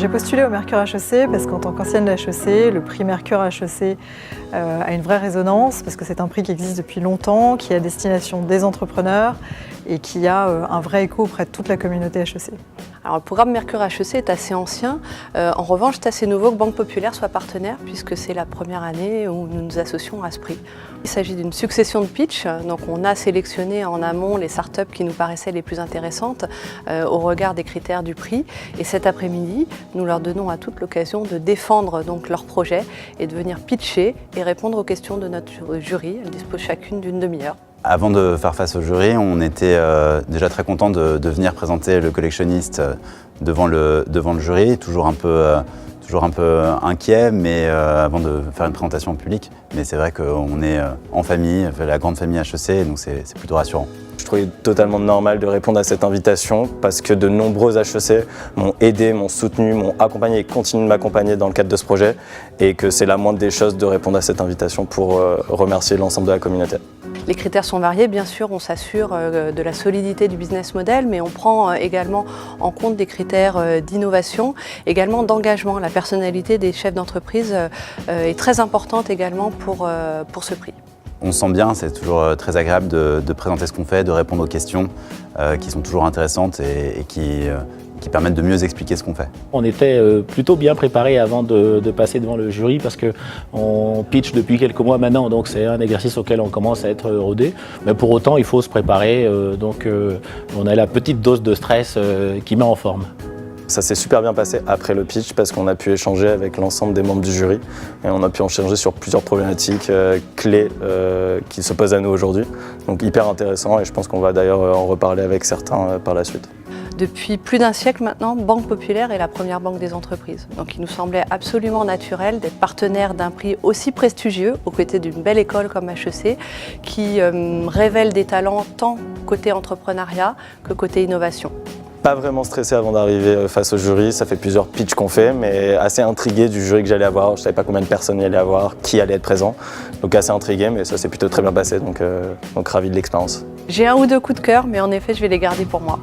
J'ai postulé au Mercure HEC parce qu'en tant qu'ancienne de HEC, le prix Mercure HEC a une vraie résonance parce que c'est un prix qui existe depuis longtemps, qui est à destination des entrepreneurs et qui a un vrai écho auprès de toute la communauté HEC. Alors, le programme Mercure HEC est assez ancien. En revanche, c'est assez nouveau que Banque Populaire soit partenaire puisque c'est la première année où nous nous associons à ce prix. Il s'agit d'une succession de pitch. Donc, on a sélectionné en amont les startups qui nous paraissaient les plus intéressantes au regard des critères du prix. Et cet après-midi, nous leur donnons à toute l'occasion de défendre donc leur projet et de venir pitcher et répondre aux questions de notre jury. Elles disposent chacune d'une demi-heure. Avant de faire face au jury, on était déjà très content de venir présenter le collectionniste devant le jury, toujours un peu inquiet, mais avant de faire une présentation en public. Mais c'est vrai qu'on est en famille, la grande famille HEC, donc c'est plutôt rassurant. Je trouvais totalement normal de répondre à cette invitation parce que de nombreux HEC m'ont aidé, m'ont soutenu, m'ont accompagné et continuent de m'accompagner dans le cadre de ce projet et que c'est la moindre des choses de répondre à cette invitation pour remercier l'ensemble de la communauté. Les critères sont variés, bien sûr, on s'assure de la solidité du business model, mais on prend également en compte des critères d'innovation, également d'engagement. La personnalité des chefs d'entreprise est très importante également pour ce prix. On se sent bien, c'est toujours très agréable de présenter ce qu'on fait, de répondre aux questions qui sont toujours intéressantes et qui permettent de mieux expliquer ce qu'on fait. On était plutôt bien préparés avant de passer devant le jury parce qu'on pitch depuis quelques mois maintenant, donc c'est un exercice auquel on commence à être rodé. Mais pour autant, il faut se préparer, donc on a la petite dose de stress qui met en forme. Ça s'est super bien passé après le pitch parce qu'on a pu échanger avec l'ensemble des membres du jury et on a pu échanger sur plusieurs problématiques clés qui se posent à nous aujourd'hui. Donc hyper intéressant et je pense qu'on va d'ailleurs en reparler avec certains par la suite. Depuis plus d'un siècle maintenant, Banque Populaire est la première banque des entreprises. Donc il nous semblait absolument naturel d'être partenaire d'un prix aussi prestigieux aux côtés d'une belle école comme HEC qui révèle des talents tant côté entrepreneuriat que côté innovation. Pas vraiment stressé avant d'arriver face au jury, ça fait plusieurs pitchs qu'on fait, mais assez intrigué du jury que j'allais avoir. Je savais pas combien de personnes il allait avoir, qui allait être présent. Donc assez intrigué, mais ça s'est plutôt très bien passé, donc ravi de l'expérience. J'ai un ou deux coups de cœur, mais en effet, je vais les garder pour moi.